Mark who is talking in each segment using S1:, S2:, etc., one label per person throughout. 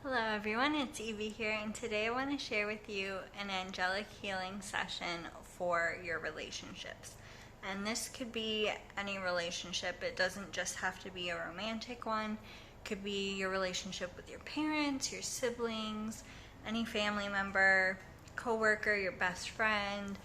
S1: Hello everyone, it's Evie here, and today I want to share with you an angelic healing session for your relationships. And this could be any relationship. It doesn't just have to be a romantic one. It could be your relationship with your parents, your siblings, any family member, coworker, your best friend,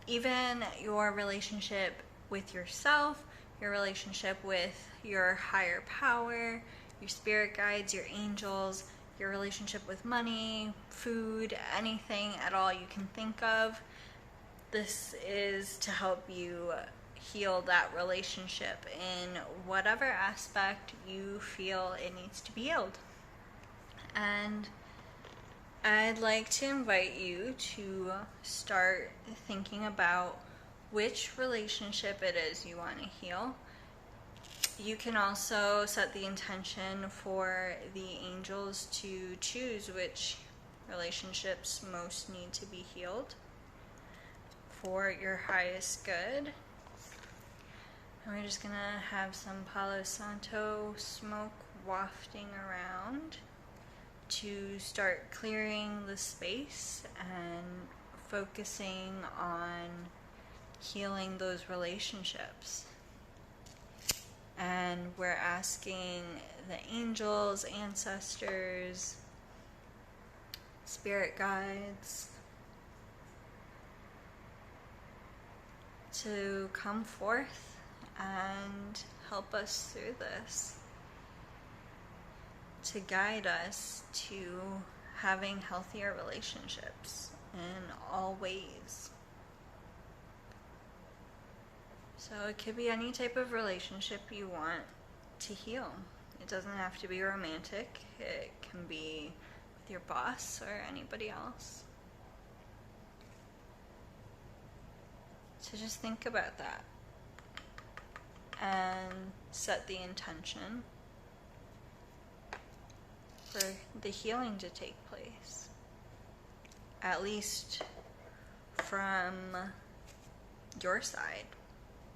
S1: even your relationship with yourself, your relationship with your higher power, your spirit guides, your angels, your relationship with money, food, anything at all you can think of. This is to help you heal that relationship in whatever aspect you feel it needs to be healed. And I'd like to invite you to start thinking about which relationship it is you want to heal. You can also set the intention for the angels to choose which relationships most need to be healed for your highest good. And we're just gonna have some Palo Santo smoke wafting around to start clearing the space and focusing on healing those relationships. And we're asking the angels, ancestors, spirit guides to come forth and help us through this, to guide us to having healthier relationships in all ways. So it could be any type of relationship you want to heal. It doesn't have to be romantic. It can be with your boss or anybody else. So just think about that and set the intention for the healing to take place. At least from your side.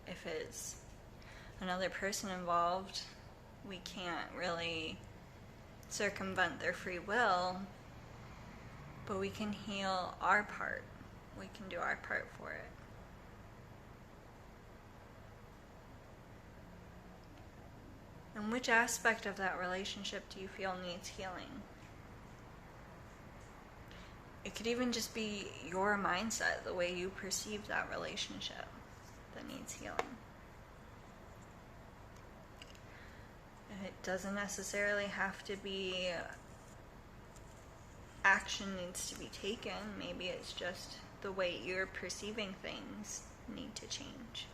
S1: If it's another person involved, we can't really circumvent their free will, but we can heal our part. We can do our part for it. And which aspect of that relationship do you feel needs healing? It could even just be your mindset, the way you perceive that relationship, that needs healing. It doesn't necessarily have to be action needs to be taken. Maybe it's just the way you're perceiving things need to change.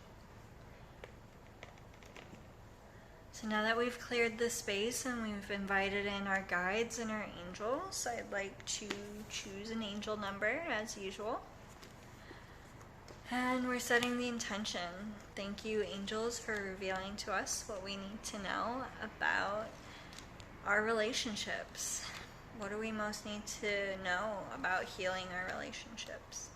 S1: So now that we've cleared the space and we've invited in our guides and our angels, I'd like to choose an angel number as usual. And we're setting the intention. Thank you, angels, for revealing to us what we need to know about our relationships. What do we most need to know about healing our relationships?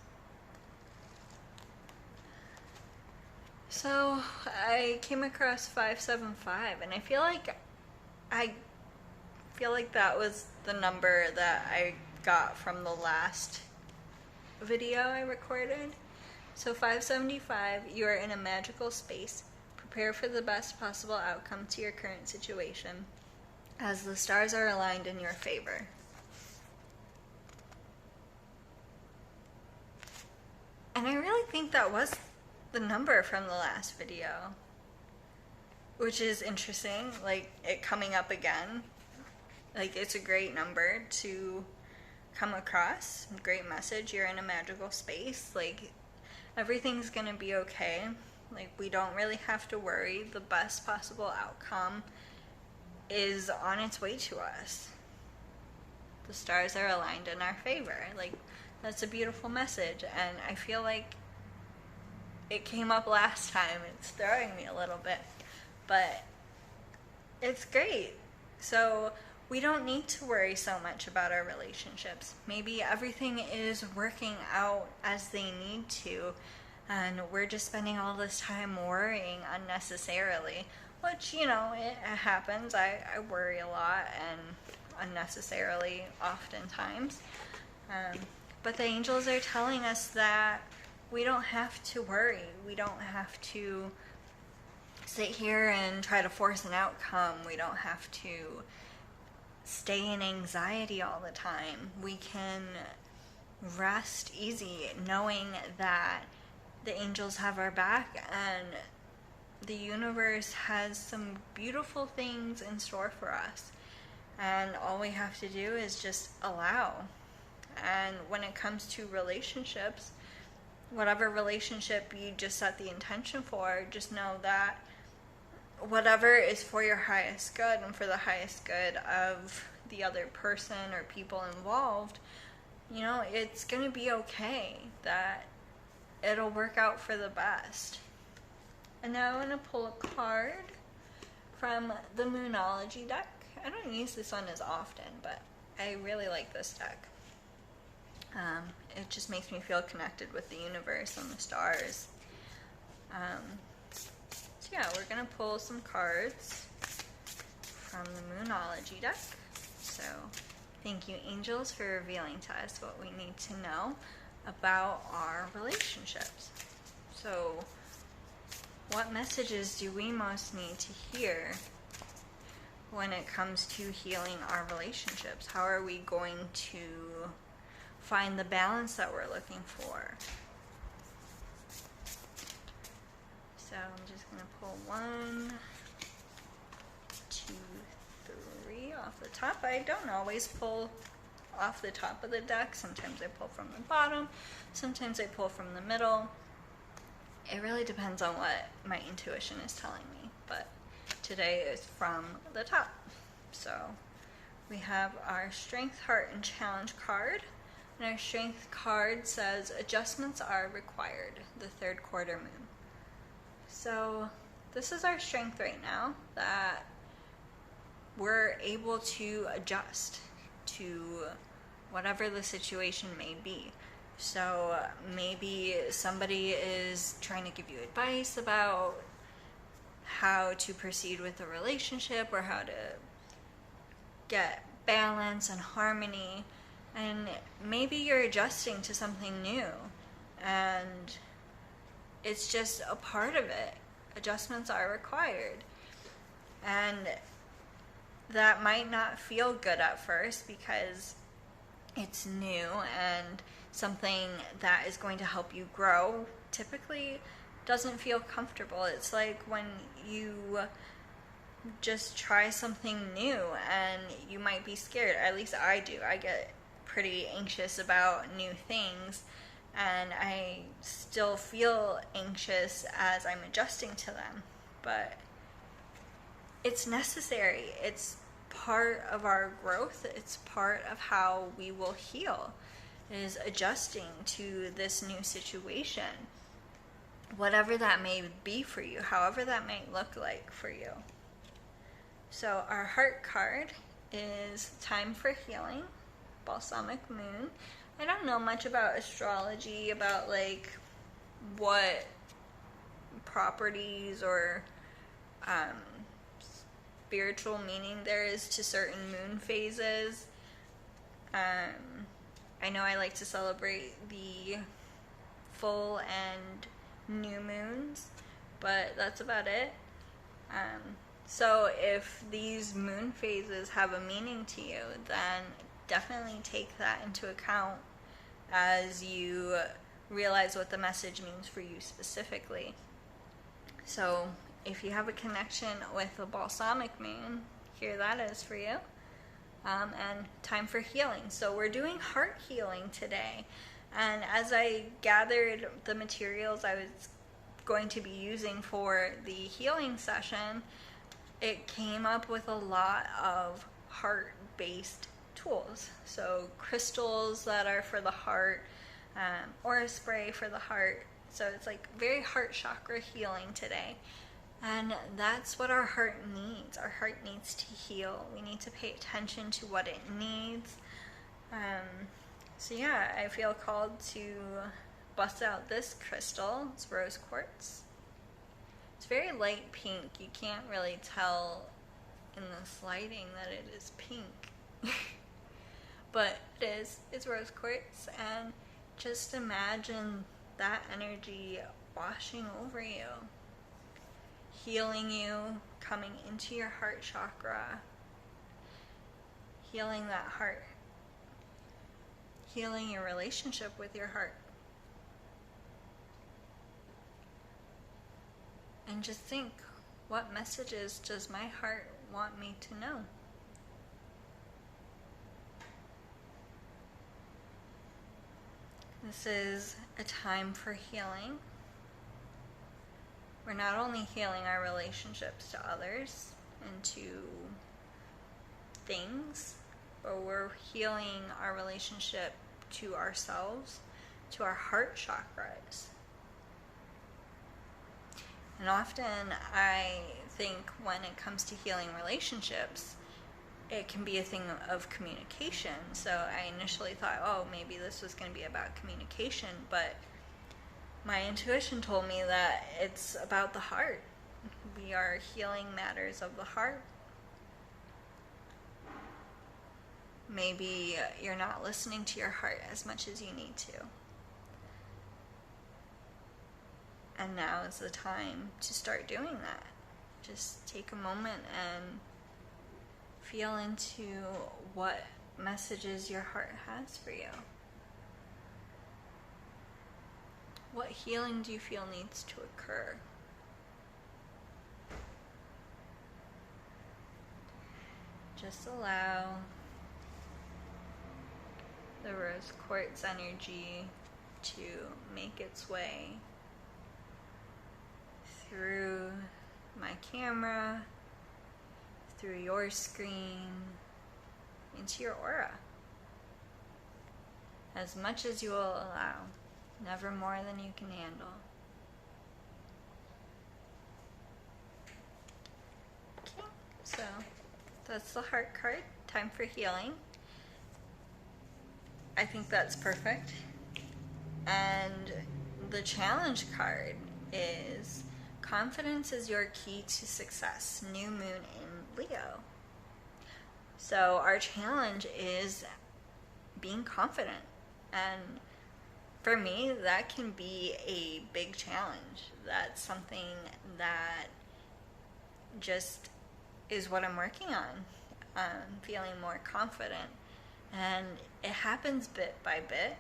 S1: So I came across 575, and I feel like that was the number that I got from the last video I recorded. So 575, you are in a magical space. Prepare for the best possible outcome to your current situation, as the stars are aligned in your favor. And I really think that was the number from the last video, which is interesting, like it coming up again. Like, it's a great number to come across. Great message. You're in a magical space. Like, everything's gonna be okay. Like, we don't really have to worry. The best possible outcome is on its way to us. The stars are aligned in our favor. Like, that's a beautiful message, and I feel like it came up last time. It's throwing me a little bit, but it's great. So we don't need to worry so much about our relationships. Maybe everything is working out as they need to, and we're just spending all this time worrying unnecessarily, which, you know, it happens. I worry a lot and unnecessarily oftentimes. But the angels are telling us that we don't have to worry. We don't have to sit here and try to force an outcome. We don't have to stay in anxiety all the time. We can rest easy knowing that the angels have our back and the universe has some beautiful things in store for us. And all we have to do is just allow. And when it comes to relationships, whatever relationship you just set the intention for, just know that whatever is for your highest good and for the highest good of the other person or people involved, you know, it's going to be okay, that it'll work out for the best. And now I'm going to pull a card from the Moonology deck. I don't use this one as often, but I really like this deck. It just makes me feel connected with the universe and the stars. So yeah, we're going to pull some cards from the Moonology deck. So thank you, angels, for revealing to us what we need to know about our relationships. So what messages do we most need to hear when it comes to healing our relationships? How are we going to find the balance that we're looking for? So I'm just going to pull 1, 2, 3 off the top. I don't always pull off the top of the deck. Sometimes I pull from the bottom. Sometimes I pull from the middle. It really depends on what my intuition is telling me. But today is from the top. So we have our Strength, Heart, and Challenge card. And our Strength card says, adjustments are required, the third quarter moon. So this is our strength right now, that we're able to adjust to whatever the situation may be. So maybe somebody is trying to give you advice about how to proceed with a relationship or how to get balance and harmony, and maybe you're adjusting to something new and it's just a part of it. Adjustments are required, and that might not feel good at first because it's new and something that is going to help you grow typically doesn't feel comfortable. It's like when you just try something new and you might be scared. At least I do. I get pretty anxious about new things, and I still feel anxious as I'm adjusting to them. But it's necessary. It's part of our growth. It's part of how we will heal, is adjusting to this new situation. Whatever that may be for you, however that may look like for you. So our heart card is time for healing, balsamic moon. I don't know much about astrology, about like what properties or spiritual meaning there is to certain moon phases. I know I like to celebrate the full and new moons, but that's about it. So if these moon phases have a meaning to you, then definitely take that into account as you realize what the message means for you specifically. So if you have a connection with the balsamic moon, here that is for you. And time for healing. So we're doing heart healing today. And as I gathered the materials I was going to be using for the healing session, it came up with a lot of heart-based tools. So crystals that are for the heart, or a spray for the heart. So it's like very heart chakra healing today. And that's what our heart needs. Our heart needs to heal. We need to pay attention to what it needs. So yeah, I feel called to bust out this crystal. It's rose quartz. It's very light pink. You can't really tell in this lighting that it is pink. But it is. It's rose quartz, and just imagine that energy washing over you, healing you, coming into your heart chakra, healing that heart, healing your relationship with your heart. And just think, what messages does my heart want me to know? This is a time for healing. We're not only healing our relationships to others and to things, but we're healing our relationship to ourselves, to our heart chakras. And often I think when it comes to healing relationships, it can be a thing of communication. So I initially thought, oh, maybe this was going to be about communication, but my intuition told me that it's about the heart. We are healing matters of the heart. Maybe you're not listening to your heart as much as you need to. And now is the time to start doing that. Just take a moment and feel into what messages your heart has for you. What healing do you feel needs to occur? Just allow the rose quartz energy to make its way through my camera, through your screen, into your aura. As much as you will allow, never more than you can handle. Okay, so that's the heart card. Time for healing. I think that's perfect. And the challenge card is confidence is your key to success. New moon in Leo. So our challenge is being confident. And for me, that can be a big challenge. That's something that just is what I'm working on. Feeling more confident. And it happens bit by bit.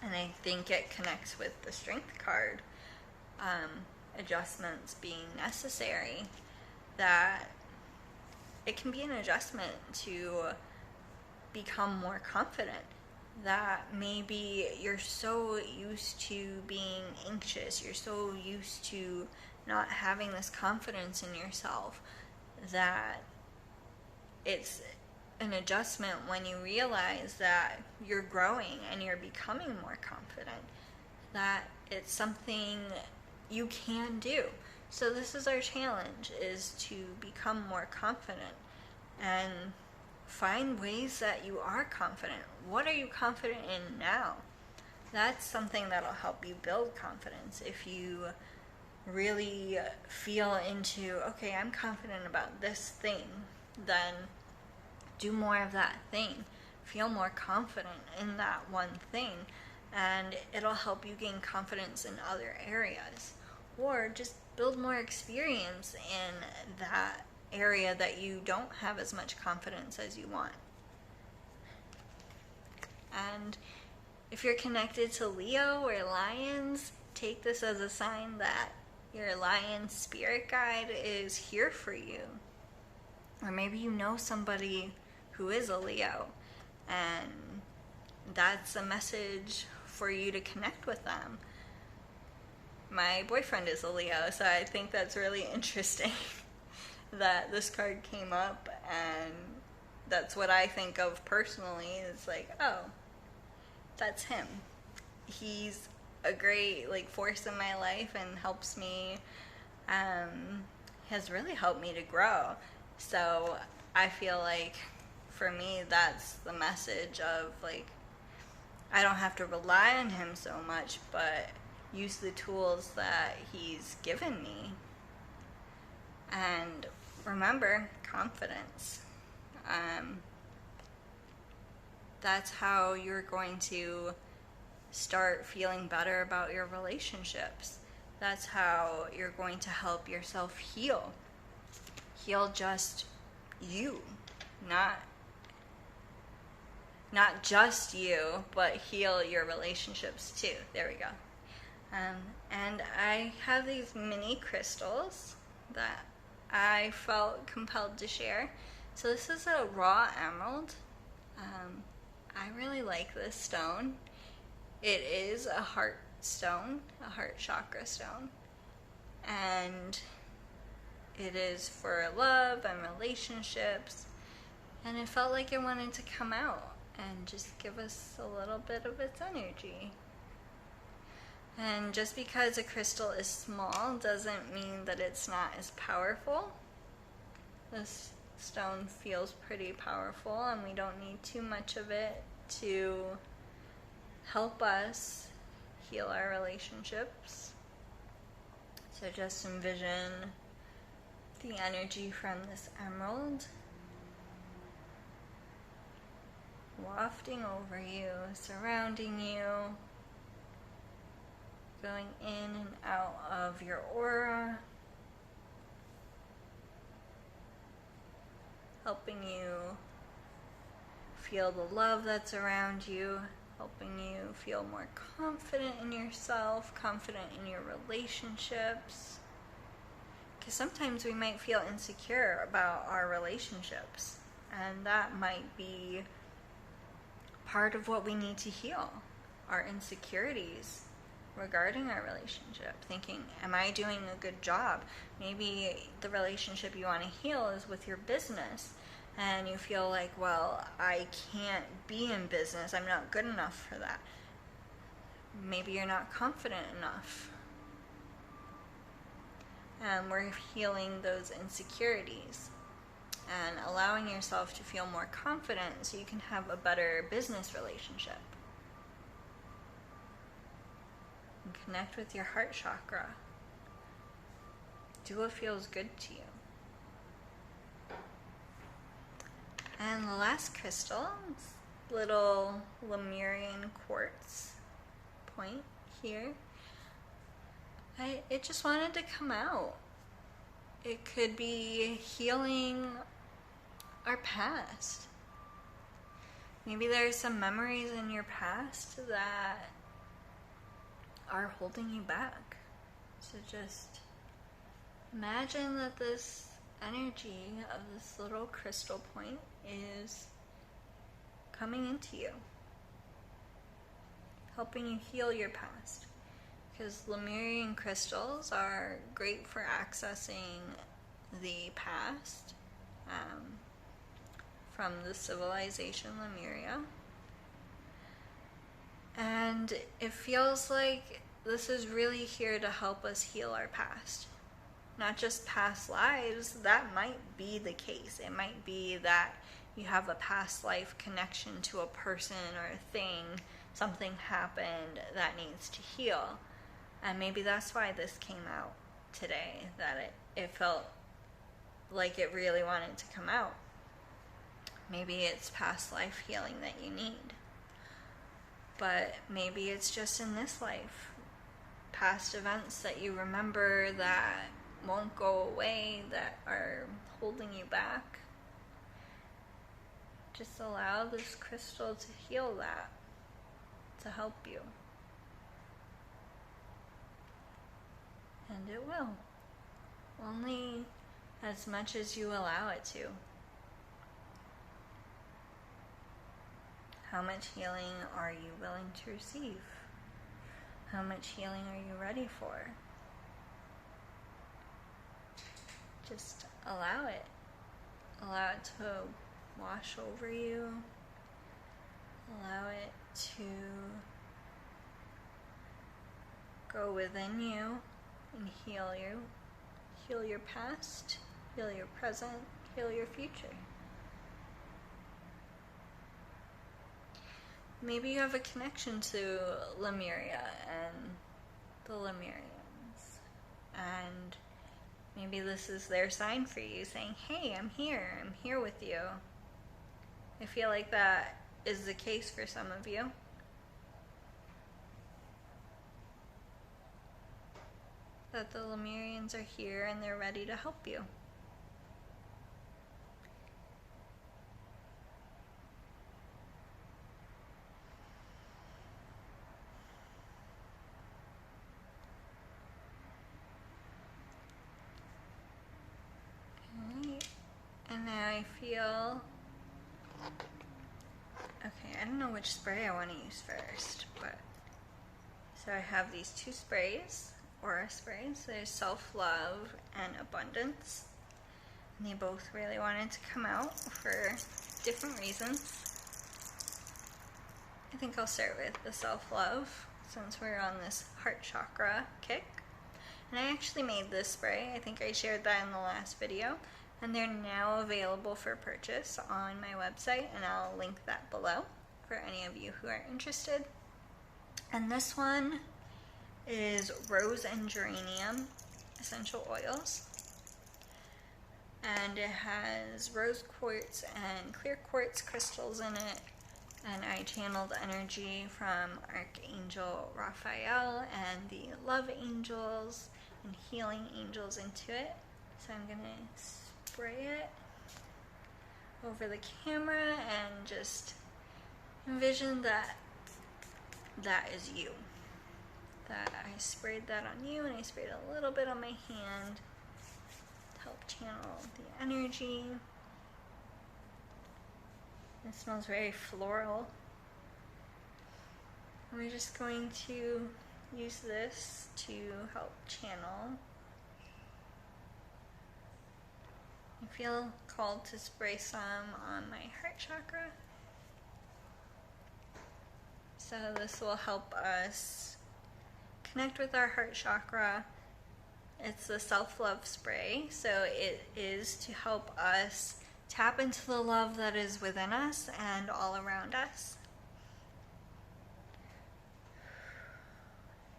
S1: And I think it connects with the strength card. Adjustments being necessary. That it can be an adjustment to become more confident. That maybe you're so used to being anxious, you're so used to not having this confidence in yourself, that it's an adjustment when you realize that you're growing and you're becoming more confident, that it's something you can do. So this is our challenge, is to become more confident and find ways that you are confident. What are you confident in now? That's something that'll help you build confidence. If you really feel into, okay, I'm confident about this thing, then do more of that thing. Feel more confident in that one thing, and it'll help you gain confidence in other areas. Or just build more experience in that area that you don't have as much confidence as you want. And if you're connected to Leo or Lions, take this as a sign that your Lion spirit guide is here for you. Or maybe you know somebody who is a Leo, and that's a message for you to connect with them. My boyfriend is a Leo, so I think that's really interesting that this card came up, and that's what I think of personally. Is like, oh, that's him. He's a great force in my life and helps me, has really helped me to grow. So I feel like for me that's the message of I don't have to rely on him so much, but use the tools that he's given me. And remember, confidence. That's how you're going to start feeling better about your relationships. That's how you're going to help yourself heal. Heal just you, not just you, but heal your relationships too. There we go. And I have these mini crystals that I felt compelled to share. So this is a raw emerald. I really like this stone. It is a heart stone, a heart chakra stone. And it is for love and relationships. And it felt like it wanted to come out and just give us a little bit of its energy. And just because a crystal is small doesn't mean that it's not as powerful. This stone feels pretty powerful, and we don't need too much of it to help us heal our relationships. So just envision the energy from this emerald wafting over you, surrounding you, going in and out of your aura, helping you feel the love that's around you, helping you feel more confident in yourself, confident in your relationships. Because sometimes we might feel insecure about our relationships, and that might be part of what we need to heal, our insecurities regarding our relationship, thinking, am I doing a good job? Maybe the relationship you want to heal is with your business, and you feel like, well, I can't be in business, I'm not good enough for that. Maybe you're not confident enough. And we're healing those insecurities and allowing yourself to feel more confident so you can have a better business relationship. And connect with your heart chakra. Do what feels good to you. And the last crystal is little Lemurian quartz point here. It just wanted to come out. It could be healing our past. Maybe there's some memories in your past that are holding you back. So just imagine that this energy of this little crystal point is coming into you, helping you heal your past. Because Lemurian crystals are great for accessing the past from the civilization Lemuria. And it feels like this is really here to help us heal our past. Not just past lives, that might be the case. It might be that you have a past life connection to a person or a thing, something happened that needs to heal. And maybe that's why this came out today, that it felt like it really wanted to come out. Maybe it's past life healing that you need. But maybe it's just in this life. Past events that you remember that won't go away, that are holding you back. Just allow this crystal to heal that, to help you. And it will. Only as much as you allow it to. How much healing are you willing to receive? How much healing are you ready for? Just allow it. Allow it to wash over you. Allow it to go within you and heal you. Heal your past, heal your present, heal your future. Maybe you have a connection to Lemuria and the Lemurians. And maybe this is their sign for you, saying, hey, I'm here with you. I feel like that is the case for some of you. That the Lemurians are here and they're ready to help you. Alright, and now I feel, okay, I don't know which spray I want to use first, but, so I have these two sprays, aura sprays. There's self-love and abundance. And they both really wanted to come out for different reasons. I think I'll start with the self-love since we're on this heart chakra kick. And I actually made this spray. I think I shared that in the last video. And they're now available for purchase on my website, and I'll link that below for any of you who are interested. And this one is rose and geranium essential oils. And it has rose quartz and clear quartz crystals in it. And I channeled energy from Archangel Raphael and the love angels and healing angels into it. So I'm going to spray it over the camera and just envision that that is you. That I sprayed that on you, and I sprayed a little bit on my hand to help channel the energy. It smells very floral. And we're just going to use this to help channel. I feel called to spray some on my heart chakra. So this will help us connect with our heart chakra. It's the self-love spray, so it is to help us tap into the love that is within us and all around us.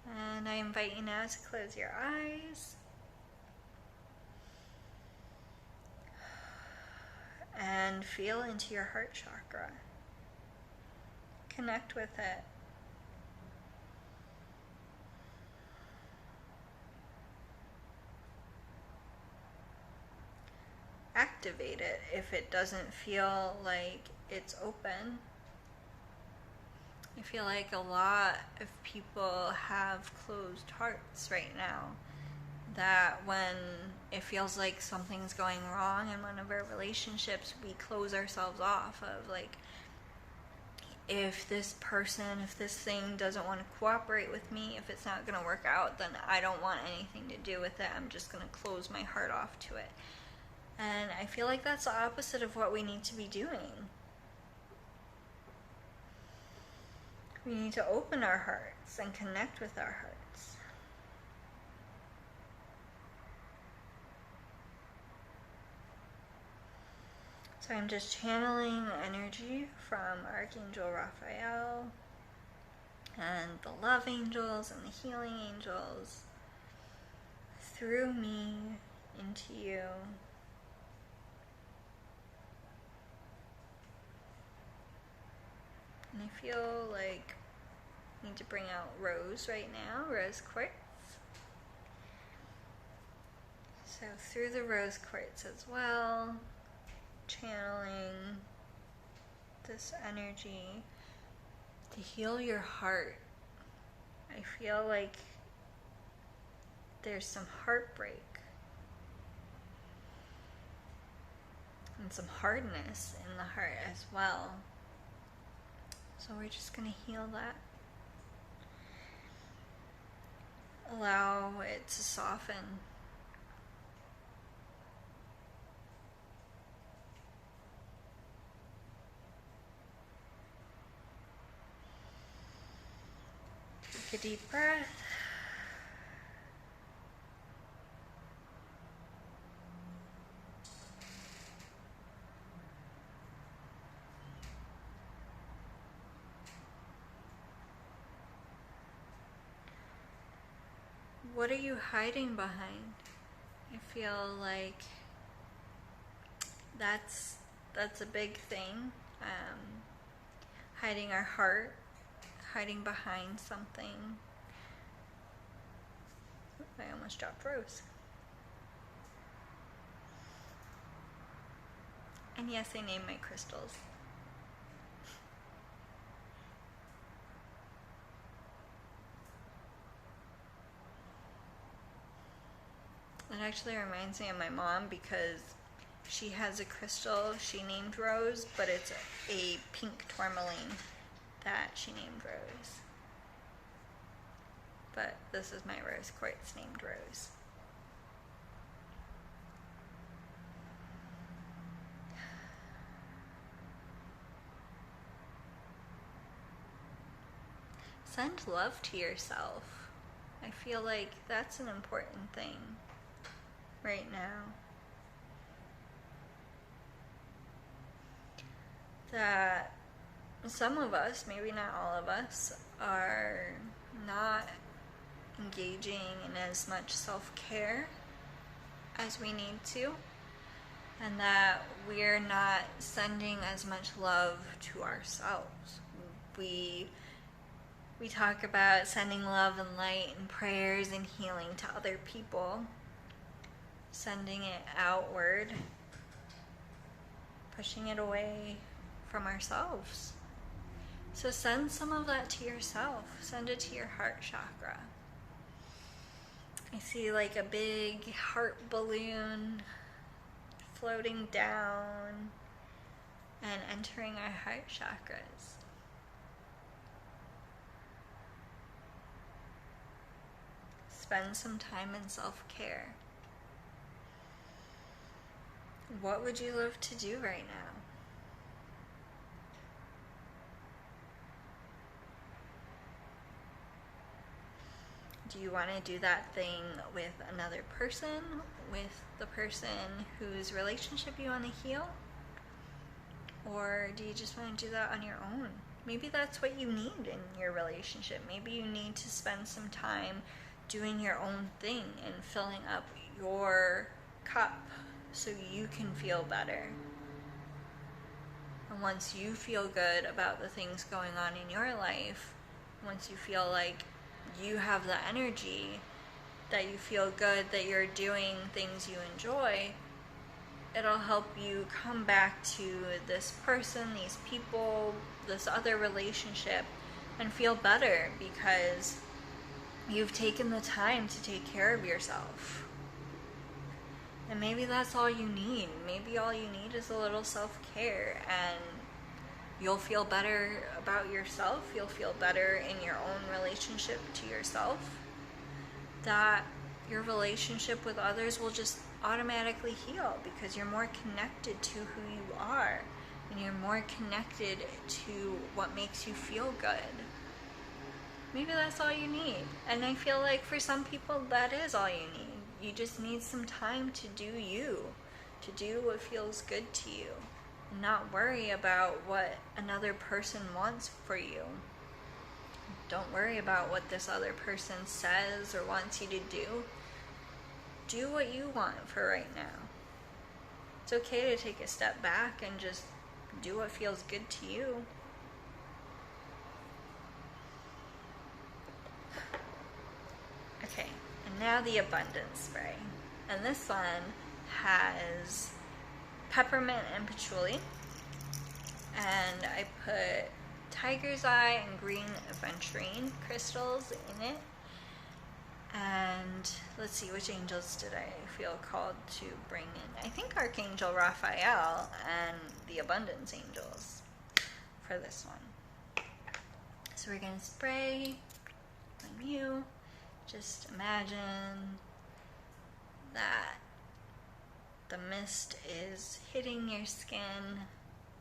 S1: And I invite you now to close your eyes and feel into your heart chakra. Connect with it. Activate it if it doesn't feel like it's open. I feel like a lot of people have closed hearts right now. That when it feels like something's going wrong in one of our relationships, we close ourselves off of like, if this person, if this thing doesn't want to cooperate with me, if it's not going to work out, then I don't want anything to do with it. I'm just going to close my heart off to it. And I feel like that's the opposite of what we need to be doing. We need to open our hearts and connect with our hearts. So I'm just channeling energy from Archangel Raphael and the love angels and the healing angels through me into you. And I feel like I need to bring out rose right now, rose quartz. So through the rose quartz as well, channeling this energy to heal your heart. I feel like there's some heartbreak and some hardness in the heart as well. So we're just going to heal that. Allow it to soften. Take a deep breath. What are you hiding behind? I feel like that's a big thing. Hiding our heart, hiding behind something. I almost dropped Rose. And yes, I named my crystals. It actually reminds me of my mom because she has a crystal she named Rose, but it's a pink tourmaline that she named Rose. But this is my rose quartz named Rose. Send love to yourself. I feel like that's an important thing right now. That some of us, maybe not all of us, are not engaging in as much self-care as we need to, and that we're not sending as much love to ourselves. We talk about sending love and light and prayers and healing to other people, sending it outward, pushing it away from ourselves. So send some of that to yourself. Send it to your heart chakra. I see like a big heart balloon floating down and entering our heart chakras. Spend some time in self-care. What would you love to do right now? Do you want to do that thing with another person? With the person whose relationship you want to heal? Or do you just want to do that on your own? Maybe that's what you need in your relationship. Maybe you need to spend some time doing your own thing and filling up your cup so you can feel better. And once you feel good about the things going on in your life, once you feel like you have the energy, that you feel good, that you're doing things you enjoy, it'll help you come back to this person, these people, this other relationship, and feel better because you've taken the time to take care of yourself. And maybe that's all you need. Maybe all you need is a little self-care, and you'll feel better about yourself. You'll feel better in your own relationship to yourself. That your relationship with others will just automatically heal because you're more connected to who you are, and you're more connected to what makes you feel good. Maybe that's all you need. And I feel like for some people that is all you need. You just need some time to do you, to do what feels good to you, and not worry about what another person wants for you. Don't worry about what this other person says or wants you to do. Do what you want for right now. It's okay to take a step back and just do what feels good to you. Okay, and now the abundance spray. And this one has peppermint and patchouli. And I put tiger's eye and green aventurine crystals in it. And let's see, which angels did I feel called to bring in? I think Archangel Raphael and the abundance angels for this one. So we're going to spray on you. Just imagine that the mist is hitting your skin,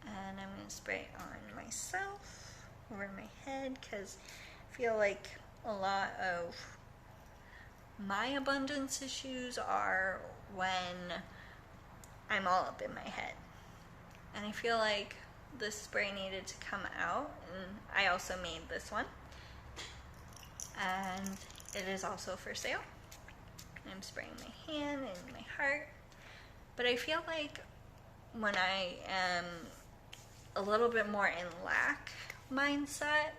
S1: and I'm going to spray it on myself, over my head, because I feel like a lot of my abundance issues are when I'm all up in my head. And I feel like this spray needed to come out, and I also made this one. And it is also for sale. and I'm spraying my hand and my heart. But I feel like when I am a little bit more in lack mindset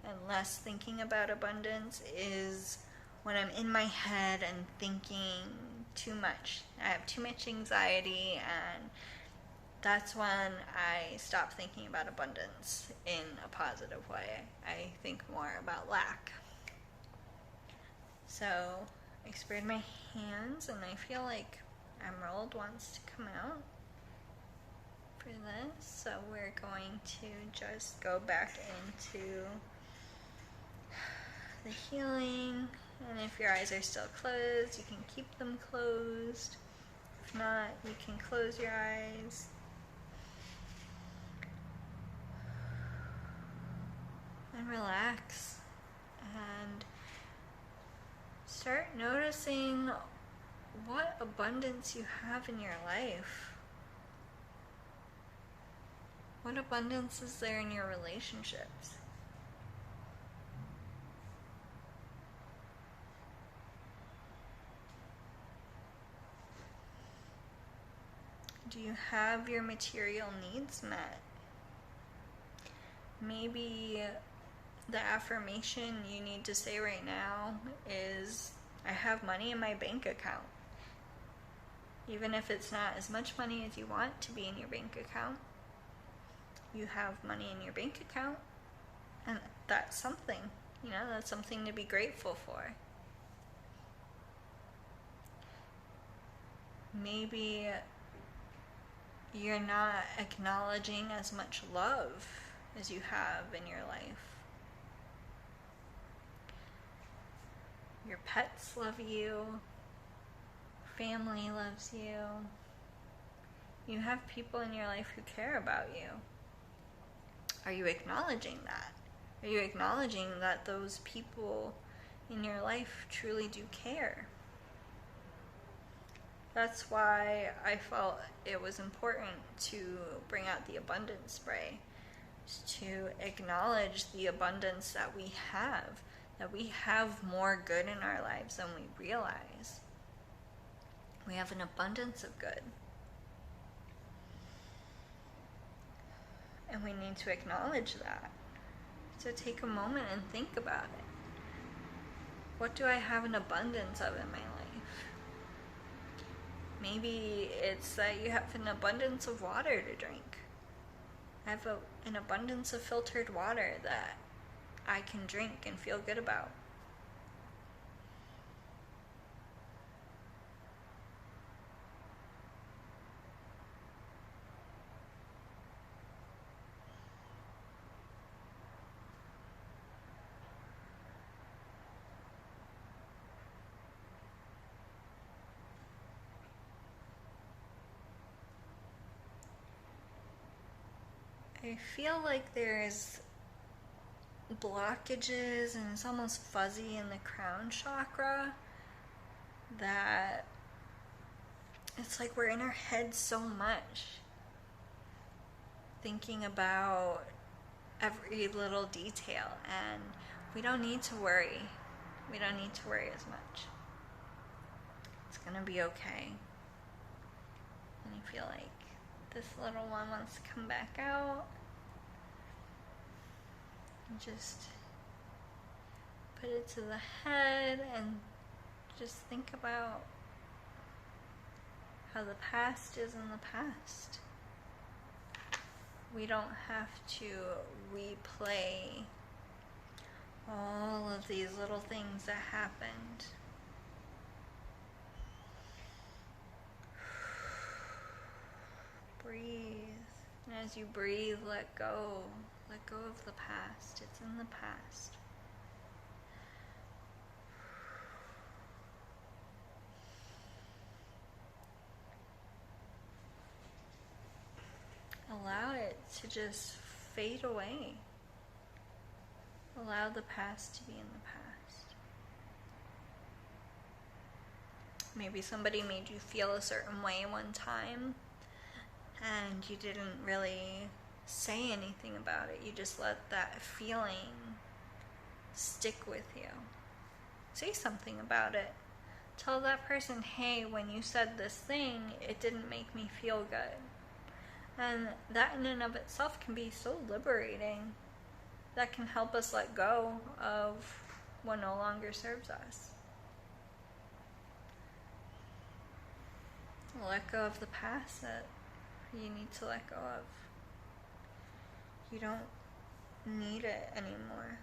S1: and less thinking about abundance is when I'm in my head and thinking too much. I have too much anxiety, and that's when I stop thinking about abundance in a positive way. I think more about lack. So I sprayed my hands, and I feel like Emerald wants to come out for this. So we're going to just go back into the healing. And if your eyes are still closed, you can keep them closed. If not, you can close your eyes. And relax. And start noticing what abundance you have in your life. What abundance is there in your relationships? Do you have your material needs met? Maybe the affirmation you need to say right now is, I have money in my bank account. Even if it's not as much money as you want to be in your bank account, you have money in your bank account, and that's something, that's something to be grateful for. Maybe you're not acknowledging as much love as you have in your life. Your pets love you. Family loves you. You have people in your life who care about you. Are you acknowledging that? Are you acknowledging that those people in your life truly do care? That's why I felt it was important to bring out the abundance spray, to acknowledge the abundance that we have more good in our lives than we realize. We have an abundance of good. And we need to acknowledge that. So take a moment and think about it. What do I have an abundance of in my life? Maybe it's that you have an abundance of water to drink. I have an abundance of filtered water that I can drink and feel good about. I feel like there's blockages and it's almost fuzzy in the crown chakra that it's like we're in our heads so much, thinking about every little detail, and we don't need to worry. We don't need to worry as much. It's gonna be okay. And I feel like this little one wants to come back out. And just put it to the head and just think about how the past is in the past. We don't have to replay all of these little things that happened. Breathe. And as you breathe, let go. Let go of the past. It's in the past. Allow it to just fade away. Allow the past to be in the past. Maybe somebody made you feel a certain way one time and you didn't really say anything about it. You just let that feeling stick with you. Say something about it. Tell that person, hey, when you said this thing, it didn't make me feel good. And that in and of itself can be so liberating. That can help us let go of what no longer serves us. Let go of the past that you need to let go of. You don't need it anymore.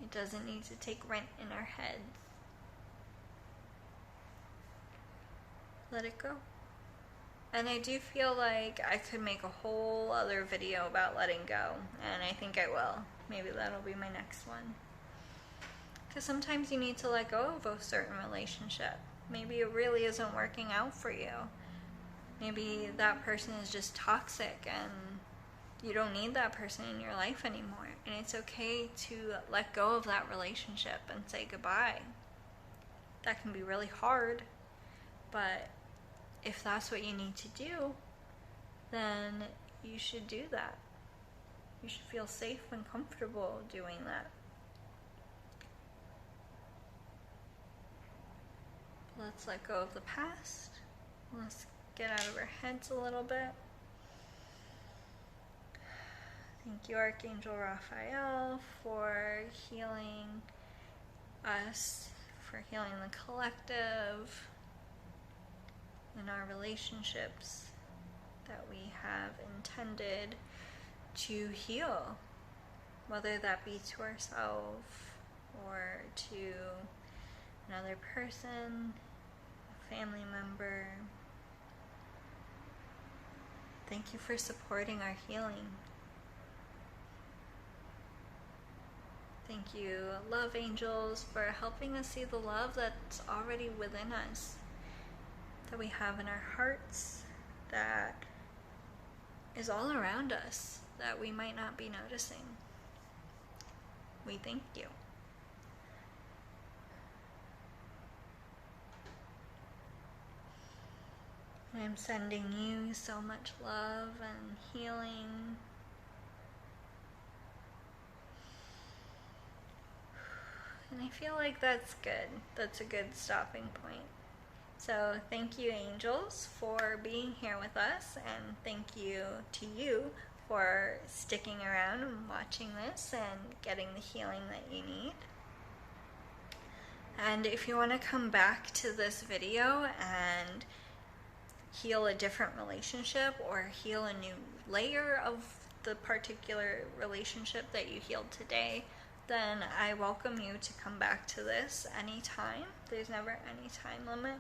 S1: It doesn't need to take rent in our heads. Let it go. And I do feel like I could make a whole other video about letting go, and I think I will. Maybe that'll be my next one. Because sometimes you need to let go of a certain relationship. Maybe it really isn't working out for you. Maybe that person is just toxic and you don't need that person in your life anymore. And it's okay to let go of that relationship and say goodbye. That can be really hard, but if that's what you need to do, then you should do that. You should feel safe and comfortable doing that. Let's let go of the past. Let's get out of our heads a little bit. Thank you, Archangel Raphael, for healing us, for healing the collective in our relationships that we have intended to heal, whether that be to ourselves or to another person, a family member. Thank you for supporting our healing. Thank you, love angels, for helping us see the love that's already within us, that we have in our hearts, that is all around us, that we might not be noticing. We thank you. I'm sending you so much love and healing. And I feel like that's good. That's a good stopping point. So thank you, angels, for being here with us, and thank you to you for sticking around and watching this and getting the healing that you need. And if you want to come back to this video and heal a different relationship or heal a new layer of the particular relationship that you healed today, then I welcome you to come back to this anytime. There's never any time limit.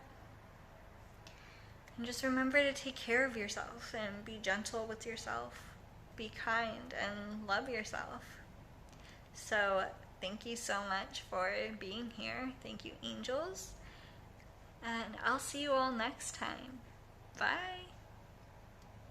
S1: And just remember to take care of yourself and be gentle with yourself. Be kind and love yourself. So thank you so much for being here. Thank you, angels. And I'll see you all next time. Bye.